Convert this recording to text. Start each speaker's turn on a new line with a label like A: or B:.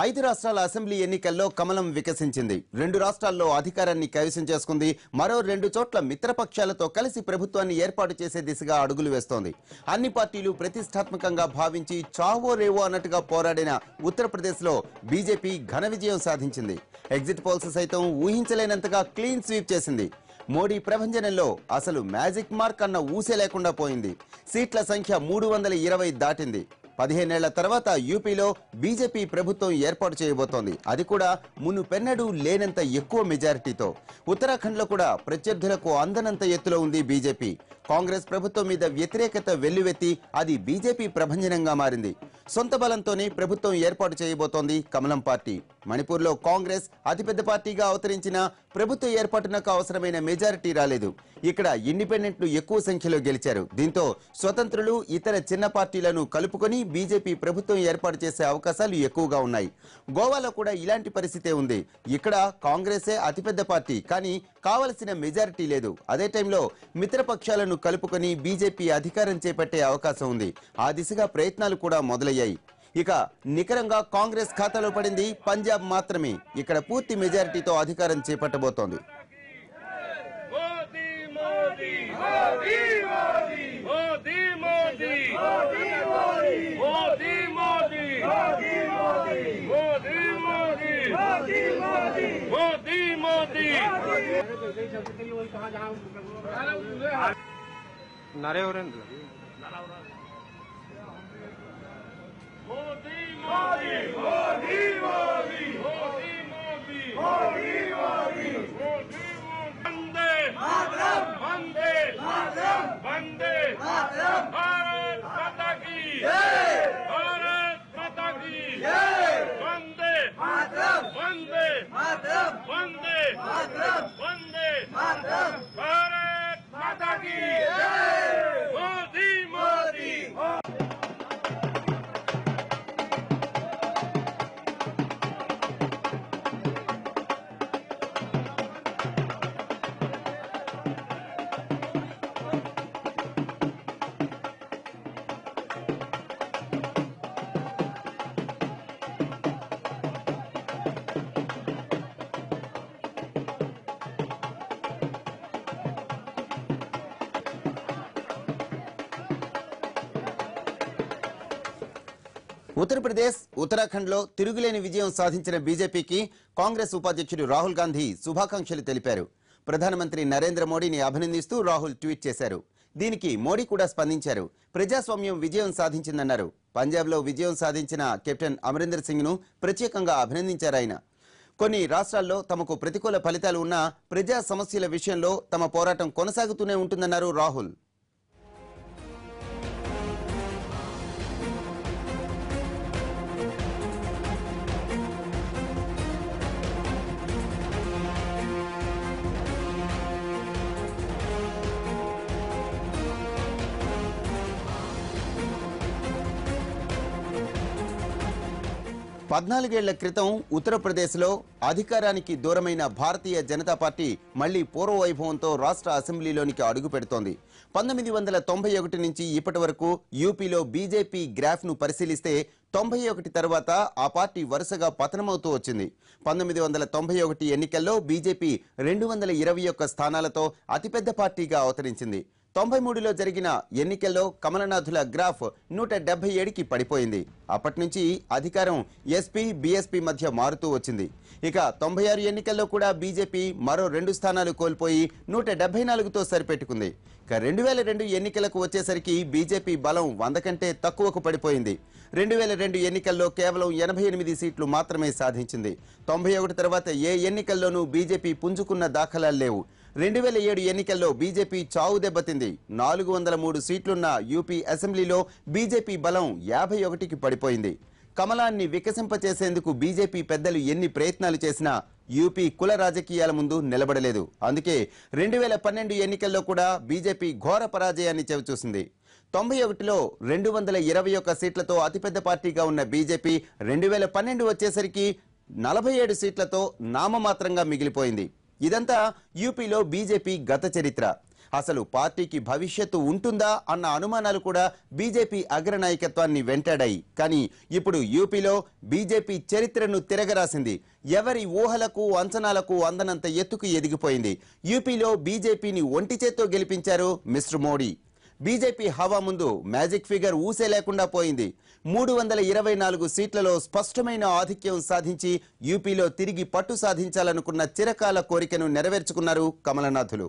A: ఐదు రాష్ట్రాల అసెంబ్లీ ఎన్నికల్లో కమలం వికసించింది. రెండు రాష్ట్రాల్లో అధికారాన్ని కైవసం చేసుకుంది. మరో రెండు చోట్ల మిత్రపక్షాలతో కలిసి ప్రభుత్వాన్ని ఏర్పాటు చేసే దిశగా అడుగులు వేస్తోంది. అన్ని పార్టీలు ప్రతిష్టాత్మకంగా భావించి చావో రేవో అన్నట్టుగా పోరాడిన ఉత్తరప్రదేశ్లో బీజేపీ ఘన విజయం సాధించింది. ఎగ్జిట్ పోల్స్ సైతం ఊహించలేనంతగా క్లీన్ స్వీప్ చేసింది. మోడీ ప్రభంజనంలో అసలు మ్యాజిక్ మార్క్ అన్న ఊసే లేకుండా పోయింది. సీట్ల సంఖ్య 320 దాటింది. 15 ఏళ్ల తర్వాత యూపీలో బీజేపీ ప్రభుత్వం ఏర్పాటు చేయబోతోంది. అది కూడా మునుపెన్నడూ లేనంత ఎక్కువ మెజారిటీతో. ఉత్తరాఖండ్లో కూడా ప్రత్యర్థులకు అందనంత ఎత్తులో ఉంది బీజేపీ. కాంగ్రెస్ ప్రభుత్వం మీద వ్యతిరేకత వెల్లువెత్తి అది బీజేపీ ప్రభంజనంగా మారింది. సొంత బలంతోనే ప్రభుత్వం ఏర్పాటు చేయబోతోంది కమలం పార్టీ. మణిపూర్లో కాంగ్రెస్ అతిపెద్ద పార్టీగా అవతరించిన ప్రభుత్వ ఏర్పాటునకు అవసరమైన మెజారిటీ రాలేదు. ఇక్కడ ఇండిపెండెంట్లు ఎక్కువ సంఖ్యలో గెలిచారు. దీంతో స్వతంత్రులు ఇతర చిన్న పార్టీలను కలుపుకొని బీజేపీ ప్రభుత్వం ఏర్పాటు చేసే అవకాశాలు ఎక్కువగా ఉన్నాయి. గోవాలో కూడా ఇలాంటి పరిస్థితే ఉంది. ఇక్కడ కాంగ్రెసే అతిపెద్ద పార్టీ, కానీ కావలసిన మెజారిటీ లేదు. అదే టైంలో మిత్రపక్షాలను కలుపుకొని బీజేపీ అధికారం చేపట్టే అవకాశం ఉంది. ఆ దిశగా ప్రయత్నాలు కూడా మొదలయ్యాయి. ఇక నికరంగా కాంగ్రెస్ ఖాతాలో పడింది పంజాబ్ మాత్రమే. ఇక్కడ పూర్తి మెజారిటీతో అధికారం చేపట్టబోతోంది.
B: नारे हो रहे हैं
C: मोदी मोदी मोदी मोदी मोदी मोदी मोदी मोदी मोदी वंदे मातरम वंदे मातरम वंदे मातरम भारत माता की जय भारत माता की जय वंदे मातरम वंदे मातरम वंदे मातरम वंदे मातरम भारत माता की जय मोदी मोदी
A: ఉత్తరప్రదేశ్, ఉత్తరాఖండ్లో తిరుగులేని విజయం సాధించిన బీజేపీకి కాంగ్రెస్ ఉపాధ్యక్షుడు రాహుల్ గాంధీ శుభాకాంక్షలు తెలిపారు. ప్రధానమంత్రి నరేంద్ర మోడీని అభినందిస్తూ రాహుల్ ట్వీట్ చేశారు. దీనికి మోడీ కూడా స్పందించారు. ప్రజాస్వామ్యం విజయం సాధించిందన్నారు. పంజాబ్లో విజయం సాధించిన కెప్టెన్ అమరీందర్ సింగ్ ను ప్రత్యేకంగా అభినందించారు ఆయన. కొన్ని రాష్ట్రాల్లో తమకు ప్రతికూల ఫలితాలు ఉన్నా ప్రజా సమస్యల విషయంలో తమ పోరాటం కొనసాగుతూనే ఉంటుందన్నారు రాహుల్. పద్నాలుగేళ్ల క్రితం ఉత్తరప్రదేశ్లో అధికారానికి దూరమైన భారతీయ జనతా పార్టీ మళ్లీ పూర్వవైభవంతో రాష్ట్ర అసెంబ్లీలోనికి అడుగు పెడుతోంది. 1991 నుంచి ఇప్పటి వరకు యూపీలో బీజేపీ గ్రాఫ్ను పరిశీలిస్తే 91 తర్వాత ఆ పార్టీ వరుసగా పతనమవుతూ వచ్చింది. 1991 ఎన్నికల్లో బీజేపీ 221 స్థానాలతో అతిపెద్ద పార్టీగా అవతరించింది. 93లో జరిగిన ఎన్నికల్లో కమలనాథుల గ్రాఫ్ 177కి పడిపోయింది. అప్పటి నుంచి అధికారం ఎస్పీ, బీఎస్పీ మధ్య మారుతూ వచ్చింది. ఇక 96 ఎన్నికల్లో కూడా బీజేపీ మరో 2 స్థానాలు కోల్పోయి 174తో సరిపెట్టుకుంది. ఇక 2002 ఎన్నికలకు వచ్చేసరికి బీజేపీ బలం 100 కంటే తక్కువకు పడిపోయింది. 2002 ఎన్నికల్లో కేవలం 88 సీట్లు మాత్రమే సాధించింది. 91 తర్వాత ఏ ఎన్నికల్లోనూ బీజేపీ పుంజుకున్న దాఖలాలు లేవు. 2007 ఎన్నికల్లో బీజేపీ చావు దెబ్బతింది. 403 సీట్లున్న యూపీ అసెంబ్లీలో బీజేపీ బలం 51కి పడిపోయింది. కమలాన్ని వికసింపచేసేందుకు బీజేపీ పెద్దలు ఎన్ని ప్రయత్నాలు చేసినా యూపీ కుల రాజకీయాల ముందు నిలబడలేదు. అందుకే 2012 ఎన్నికల్లో కూడా బీజేపీ ఘోర పరాజయాన్ని చవిచూసింది. 91లో 221 సీట్లతో అతిపెద్ద పార్టీగా ఉన్న బీజేపీ 2012 వచ్చేసరికి 47 సీట్లతో నామమాత్రంగా మిగిలిపోయింది. ఇదంతా యూపీలో బీజేపీ గత చరిత్ర. అసలు పార్టీకి భవిష్యత్తు ఉంటుందా అన్న అనుమానాలు కూడా బీజేపీ అగ్రనాయకత్వాన్ని వెంటాడాయి. కానీ ఇప్పుడు యూపీలో బీజేపీ చరిత్రను తిరగరాసింది. ఎవరి ఊహలకు అంచనాలకు అందనంత ఎత్తుకు ఎదిగిపోయింది. యూపీలో బీజేపీని ఒంటి చేత్తో గెలిపించారు మిస్టర్ మోడీ. బీజేపీ హవా ముందు మ్యాజిక్ ఫిగర్ ఊసే లేకుండా పోయింది. 324 సీట్లలో స్పష్టమైన ఆధిక్యం సాధించి యూపీలో తిరిగి పట్టు సాధించాలనుకున్న చిరకాల కోరికను నెరవేర్చుకున్నారు కమలనాథులు.